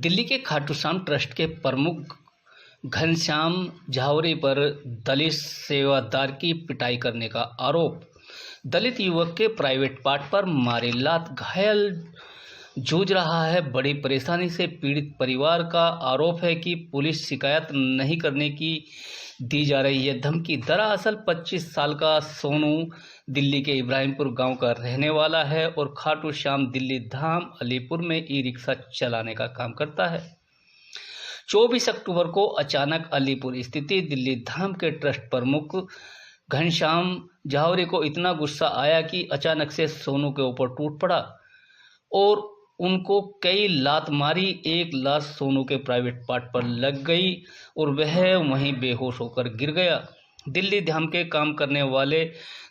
दिल्ली के खाटू श्याम ट्रस्ट के प्रमुख घनश्याम झावरे पर दलित सेवादार की पिटाई करने का आरोप। दलित युवक के प्राइवेट पार्ट पर मारे लात घायल जूझ रहा है बड़ी परेशानी से पीड़ित परिवार का आरोप है कि पुलिस शिकायत नहीं करने की दी जा रही है धमकी। दरअसल 25 साल का सोनू दिल्ली के इब्राहिमपुर गांव का रहने वाला है और खाटू श्याम दिल्ली धाम अलीपुर में ई रिक्शा चलाने का काम करता है। 24 अक्टूबर को अचानक अलीपुर स्थित दिल्ली धाम के ट्रस्ट प्रमुख घनश्याम झावरे को इतना गुस्सा आया कि अचानक से सोनू के ऊपर टूट पड़ा और उनको कई लात मारी। एक लात सोनू के प्राइवेट पार्ट पर लग गई और वह वहीं बेहोश होकर गिर गया। दिल्ली धाम के काम करने वाले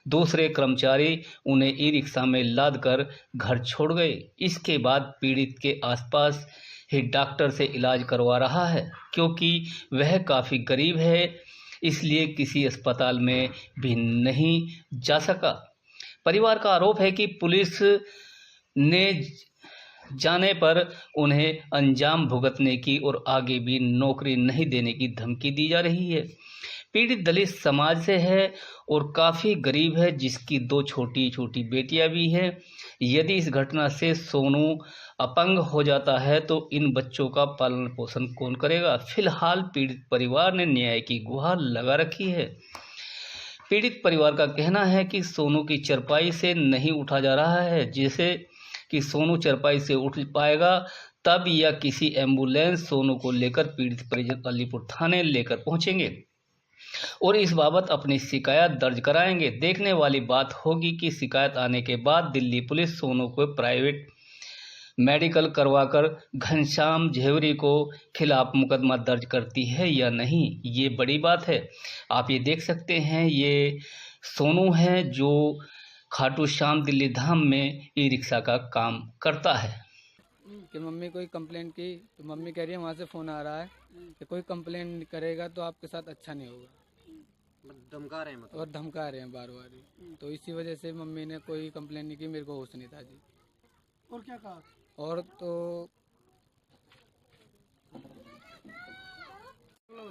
दूसरे कर्मचारी उन्हें ई रिक्शा में लाद कर घर छोड़ गए। इसके बाद पीड़ित के आसपास ही डॉक्टर से इलाज करवा रहा है क्योंकि वह काफ़ी गरीब है, इसलिए किसी अस्पताल में भी नहीं जा सका। परिवार का आरोप है कि पुलिस ने जाने पर उन्हें अंजाम भुगतने की और आगे भी नौकरी नहीं देने की धमकी दी जा रही है। पीड़ित दलित समाज से है और काफ़ी गरीब है, जिसकी 2 छोटी छोटी बेटियां भी हैं। यदि इस घटना से सोनू अपंग हो जाता है तो इन बच्चों का पालन पोषण कौन करेगा। फिलहाल पीड़ित परिवार ने न्याय की गुहार लगा रखी है। पीड़ित परिवार का कहना है कि सोनू की चरपाई से नहीं उठा जा रहा है, जैसे कि सोनू चरपाई से उठ पाएगा तब या किसी एम्बुलेंस सोनू को लेकर पीड़ित परिजन अलीपुर थाने लेकर पहुंचेंगे और इस बाबत अपनी शिकायत दर्ज कराएंगे। देखने वाली बात होगी कि शिकायत आने के बाद दिल्ली पुलिस सोनू को प्राइवेट मेडिकल करवाकर घनश्याम झावरे को खिलाफ मुकदमा दर्ज करती है या नहीं। ये बड़ी बात है। आप ये देख सकते हैं, ये सोनू है जो खाटू श्याम दिल्ली धाम में ई रिक्शा का काम करता है। कि मम्मी कोई कंप्लेंट की तो मम्मी कह रही है वहाँ से फ़ोन आ रहा है कि कोई कंप्लेंट करेगा तो आपके साथ अच्छा नहीं होगा। धमका रहे हैं मतलब। और धमका रहे हैं बार बार। तो इसी वजह से मम्मी ने कोई कंप्लेंट नहीं की। मेरे को होश नहीं था जी। और क्या कहा? और तो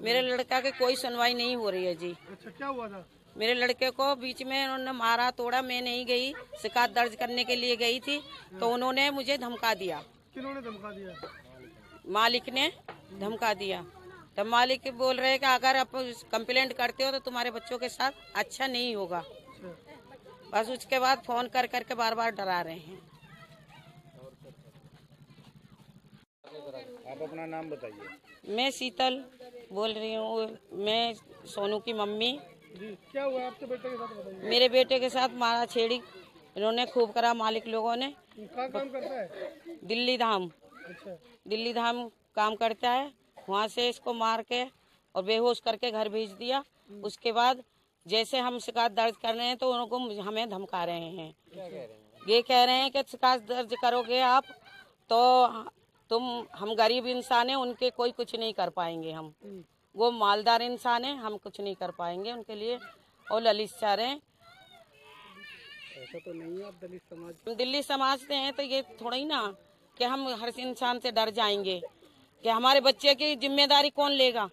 मेरे लड़का की कोई सुनवाई नहीं हो रही है जी। अच्छा, क्या हुआ था? मेरे लड़के को बीच में उन्होंने मारा तोड़ा। मैं नहीं गई, शिकायत दर्ज करने के लिए गई थी तो उन्होंने मुझे धमका दिया। किन्होंने धमका दिया? मालिक ने धमका दिया। तब मालिक बोल रहे हैं कि अगर आप कंप्लेंट करते हो तो तुम्हारे बच्चों के साथ अच्छा नहीं होगा। बस उसके बाद फोन कर करके बार बार डरा रहे हैं। आप अपना नाम बताइए। मैं शीतल बोल रही हूँ। मैं सोनू की मम्मी। जी, क्या हुआ आपके बेटे के साथ बताइए। मेरे बेटे के साथ मारा छेड़ी इन्होंने खूब करा मालिक लोगों ने। कहाँ काम करता है? दिल्ली धाम। अच्छा, दिल्ली धाम काम करता है। वहाँ से इसको मार के और बेहोश करके घर भेज दिया। उसके बाद जैसे हम शिकायत दर्ज कर रहे हैं तो उनको हमें धमका रहे हैं। ये कह रहे हैं कि शिकायत दर्ज करोगे आप तो हम गरीब इंसान हैं, उनके कोई कुछ नहीं कर पाएंगे। हम वो मालदार इंसान हैं, हम कुछ नहीं कर पाएंगे उनके लिए। और ललित चाह रहे हैं। ऐसा तो नहीं है, आप दलित समाज। हम दिल्ली समाज से हैं तो ये थोड़ा ही ना कि हम हर इंसान से डर जाएंगे कि हमारे बच्चे की जिम्मेदारी कौन लेगा।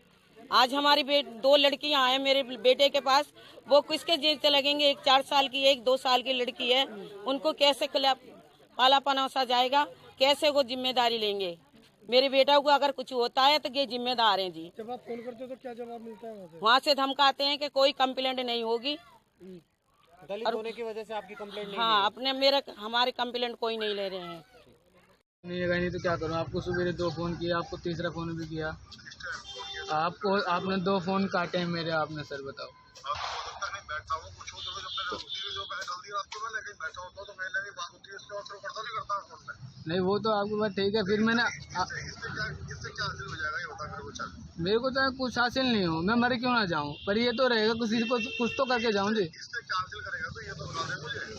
आज हमारी 2 लड़कियां हैं मेरे बेटे के पास, वो किसके जेल लगेंगे। एक 4 साल की, एक 2 साल की लड़की है। उनको कैसे पाला पनौसा जाएगा, कैसे वो जिम्मेदारी लेंगे। मेरे बेटा को अगर कुछ होता है तो ये जिम्मेदार हैं जी। जब आप फोन करते हो तो क्या जवाब मिलता है? वहाँ से धमकाते हैं कि कोई कंप्लेंट नहीं होगी। दलित होने की वजह से आपकी कंप्लेंट नहीं? हाँ, हमारे कंप्लेंट कोई नहीं ले रहे हैं। नहीं तो क्या करूँ। आपको सुबह 2 फ़ोन किया, आपको तीसरा फ़ोन भी किया। आपने 2 फ़ोन काटे हैं मेरे। आपने सर बताओ। नहीं वो तो आपकी बात ठीक है। फिर मैंने मेरे को तो कुछ हासिल नहीं हो, मैं मर क्यों ना जाऊं, पर ये तो रहेगा किसी को कुछ तो करके जाऊं जी।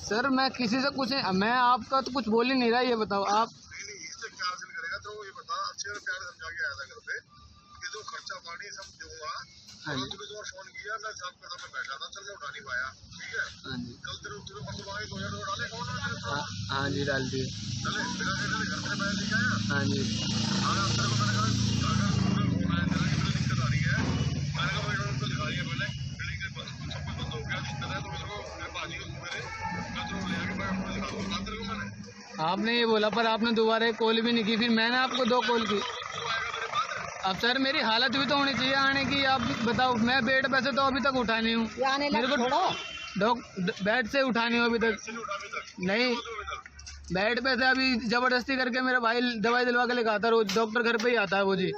सर मैं किसी से कुछ, मैं आपका तो कुछ बोल ही नहीं रहा। ये बताओ आप। हाँ जी, फोन किया, मैं सब बैठा था, चल मैं उठा नहीं पाया। ठीक है, कल तेरे परसों हाँ जी डाल दिए। हाँ जी। आपने ये बोला पर आपने दोबारा कॉल भी नहीं की, फिर मैंने आपको 2 कॉल की। अब सर मेरी हालत भी तो होनी चाहिए आने की। आप बताओ, मैं बेड पे से तो अभी तक उठा नहीं हूँ, मेरे को बेड से उठा नहीं हूँ अभी तक। नहीं, बेड पे से अभी जबरदस्ती करके मेरा भाई दवाई दिलवा के लेकर आता है, रोज डॉक्टर घर पे ही आता है वो जी।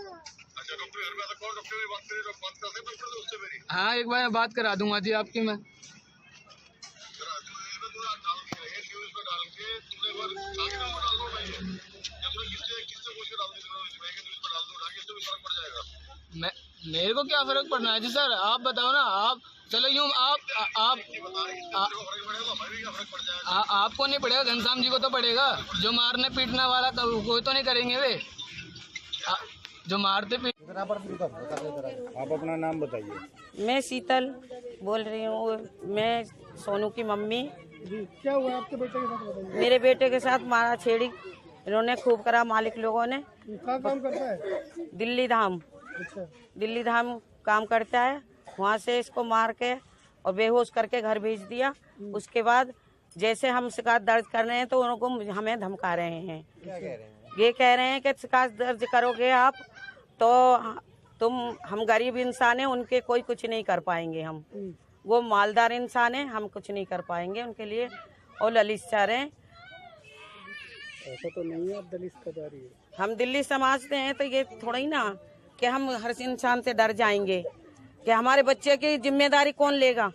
हाँ एक बार बात करा दूंगा जी आपकी मैं। मेरे को क्या फर्क पड़ना है जी सर, आप बताओ ना। आप चलो यूँ आपको नहीं पड़ेगा, घनश्याम जी को तो पड़ेगा। जो मारने पीटने वाला कोई तो नहीं करेंगे वे, जो मारते पीट। आप अपना नाम बताइए। मैं शीतल बोल रही हूँ, मैं सोनू की मम्मी। क्या हुआ आपके बेटे के साथ, बताइए। मेरे बेटे के साथ मारा छेड़ी इन्होंने खूब करा, मालिक लोगों ने। कहाँ काम करता है? दिल्ली धाम। अच्छा। दिल्ली धाम काम करता है, वहाँ से इसको मार के और बेहोश करके घर भेज दिया। उसके बाद जैसे हम शिकायत दर्ज कर रहे हैं तो उनको हमें धमका रहे हैं। क्या कह रहे हैं? ये कह रहे हैं कि शिकायत दर्ज करोगे आप तो हम गरीब इंसान हैं, उनके कोई कुछ नहीं कर पाएंगे। हम वो मालदार इंसान हैं, हम कुछ नहीं कर पाएंगे उनके लिए। और ललित चाह रहे हैं। ऐसा तो नहीं है, आप दलित का रही है। हम दिल्ली समझते हैं तो ये थोड़ा ही ना कि हम हर इंसान से डर जाएंगे कि हमारे बच्चे की जिम्मेदारी कौन लेगा।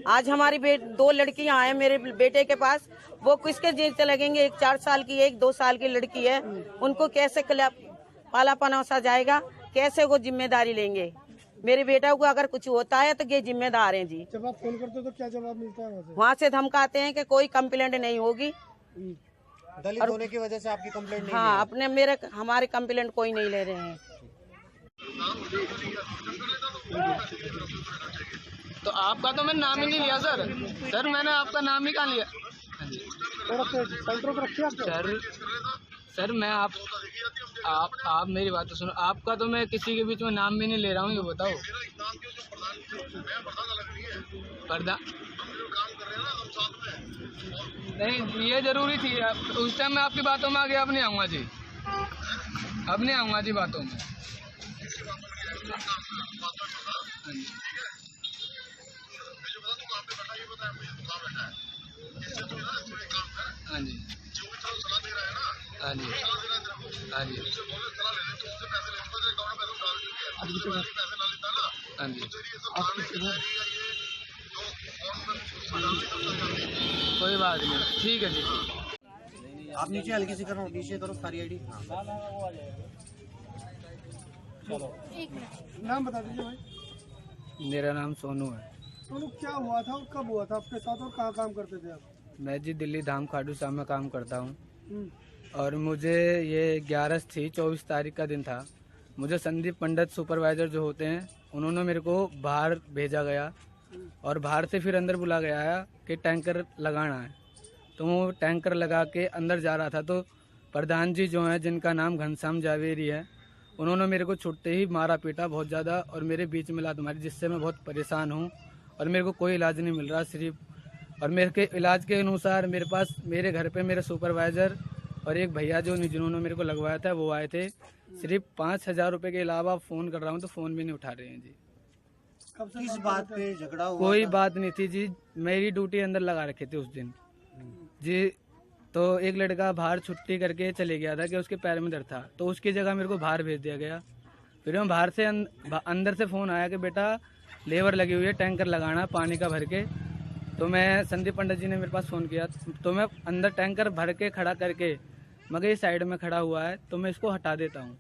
आज हमारी 2 लड़कियां आए मेरे बेटे के पास, वो किसके जेल लगेंगे? एक 4 साल की, एक 2 साल की लड़की है, उनको कैसे पाला पनौसा जाएगा? कैसे वो जिम्मेदारी लेंगे? मेरे बेटा को अगर कुछ होता है तो ये जिम्मेदार हैं जी। जब आप फोन करते हो तो क्या जवाब मिलता है? वहाँ से धमकाते हैं कि कोई कंप्लेंट नहीं होगी। दलित होने की वजह से आपकी कंप्लेंट नहीं? हाँ, हमारे कंप्लेंट कोई नहीं ले रहे हैं। तो आपका तो मैंने नाम ही नहीं लिया सर। सर मैंने आपका नाम ही कहाँ लिया? सर मैं आप मेरी बात तो सुनो। आपका तो मैं किसी के बीच में नाम भी नहीं ले रहा हूँ, ये बताओ। नहीं ये जरूरी थी, उस टाइम मैं आपकी बातों में आ गया। अब नहीं आऊँगा जी, अब नहीं आऊँगा जी बातों में। हाँ जी, हाँ जी, हाँ जी, हाँ जी। कोई बात नहीं, ठीक है जी। आप नीचे हल्की सी करो, नीचे करो सारी आईडी। नाम बता दीजिए भाई। मेरा नाम सोनू है। सोनू, क्या हुआ था और कब हुआ था आपके साथ और कहाँ काम करते थे आप? मैं जी दिल्ली धाम खाटू श्याम में काम करता हूँ। और मुझे ये 11 थी, 24 तारीख का दिन था। मुझे संदीप पंडित सुपरवाइजर जो होते हैं उन्होंने मेरे को बाहर भेजा गया और बाहर से फिर अंदर बुला गया है कि टैंकर लगाना है। तो वो टैंकर लगा के अंदर जा रहा था तो प्रधान जी जो हैं, जिनका नाम घनश्याम जावेरी है, उन्होंने मेरे को छुट्टे ही मारा पीटा बहुत ज़्यादा और मेरे बीच में लात मारी, जिससे मैं बहुत परेशान हूँ और मेरे को कोई इलाज नहीं मिल रहा सिर्फ। और मेरे के इलाज के अनुसार मेरे पास मेरे घर पे मेरे सुपरवाइज़र और एक भैया जिन्होंने मेरे को लगवाया था वो आए थे। सिर्फ 5,000 रुपये के अलावा फ़ोन कर रहा हूँ तो फ़ोन भी नहीं उठा रहे हैं जी। किस बात पे झगड़ा हुआ? कोई बात नहीं थी जी, मेरी ड्यूटी अंदर लगा रखे थे उस दिन जी। तो एक लड़का बाहर छुट्टी करके चले गया था कि उसके पैर में दर्द था, तो उसकी जगह मेरे को बाहर भेज दिया गया। फिर मैं बाहर से अंदर से फ़ोन आया कि बेटा लेबर लगी हुई है, टैंकर लगाना पानी का भर के। तो मैं संदीप पंडित जी ने मेरे पास फ़ोन किया तो मैं अंदर टैंकर भर के खड़ा करके मगर ये साइड में खड़ा हुआ है तो मैं इसको हटा देता हूँ।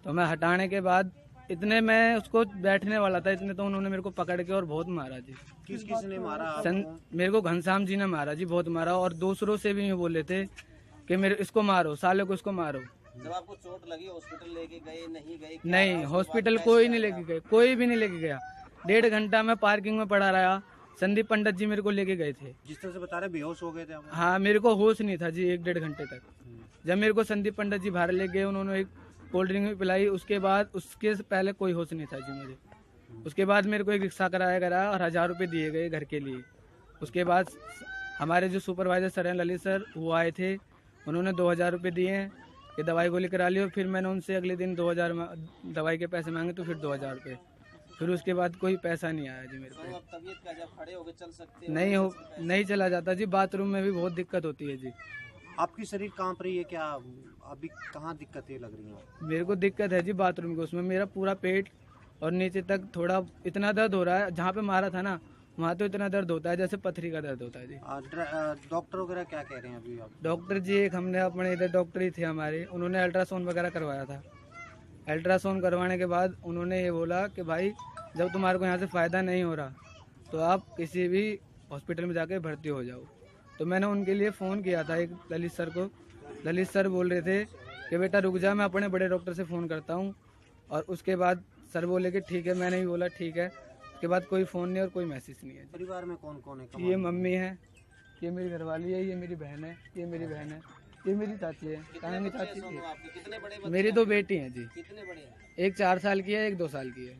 तो मैं हटाने के बाद इतने मैं उसको बैठने वाला था, इतने तो उन्होंने मेरे को पकड़ के और बहुत मारा जी। किस ने मारा? मेरे को घनश्याम जी ने मारा जी, बहुत मारा। और दूसरों से भी ये बोले थे कि मेरे इसको मारो, साले को इसको मारो। जब आपको चोट लगी हॉस्पिटल लेके गए नहीं गए? नहीं, हॉस्पिटल कोई नहीं लेके गए, कोई भी नहीं लेके गया। 1.5 घंटा मैं पार्किंग में पड़ा रहा संदीप पंडित जी मेरे को लेके गए थे। जिस तरह से बता रहे बेहोश हो गए थे आप? हाँ, मेरे को होश नहीं था जी 1-1.5 घंटे तक। जब मेरे को संदीप पंडित जी बाहर ले गए, उन्होंने एक कोल्ड ड्रिंक भी पिलाई। उसके बाद उसके पहले कोई होश नहीं था जी मुझे। उसके बाद मेरे को एक रिक्शा कराया गया और 1000 रुपये दिए गए घर के लिए। उसके बाद हमारे जो सुपरवाइजर सर हैं ललित सर, वो आए थे, उन्होंने 2000 रुपये दिए हैं कि दवाई गोली करा ली। और फिर मैंने उनसे अगले दिन 2000 दवाई के पैसे मांगे, तो फिर 2000 रुपये। फिर उसके बाद कोई पैसा नहीं आया जी मेरे को। तबीयत का जब खड़े होके चल सकते नहीं चला जाता जी, बाथरूम में भी बहुत दिक्कत होती है जी। आपकी शरीर कांप रही है क्या? अभी कहाँ दिक्कतें लग रही हैं? मेरे को दिक्कत है जी बाथरूम की, उसमें मेरा पूरा पेट और नीचे तक थोड़ा इतना दर्द हो रहा है। जहाँ पे मारा था ना, वहाँ तो इतना दर्द होता है जैसे पथरी का दर्द होता है जी। डॉक्टर वगैरह क्या कह रहे हैं अभी आप? डॉक्टर जी, एक हमने अपने इधर डॉक्टर ही थे हमारे, उन्होंने अल्ट्रासाउंड वगैरह करवाया था। अल्ट्रासाउंड करवाने के बाद उन्होंने ये बोला कि भाई जब तुम्हारे को यहाँ से फ़ायदा नहीं हो रहा तो आप किसी भी हॉस्पिटल में जाके भर्ती हो जाओ। तो मैंने उनके लिए फ़ोन किया था एक ललित सर को। ललित सर बोल रहे थे कि बेटा रुक जा, मैं अपने बड़े डॉक्टर से फ़ोन करता हूँ। और उसके बाद सर बोले कि ठीक है। मैंने भी बोला ठीक है। उसके बाद कोई फ़ोन नहीं और कोई मैसेज नहीं है। परिवार में कौन कौन है? ये मम्मी है, ये मेरी घरवाली है, ये मेरी बहन है, ये मेरी बहन है, ये मेरी चाची है। कहाँ की चाची थी? मेरी 2 बेटी हैं जी। कितने बड़े हैं? एक 4 साल की है, एक 2 साल की है।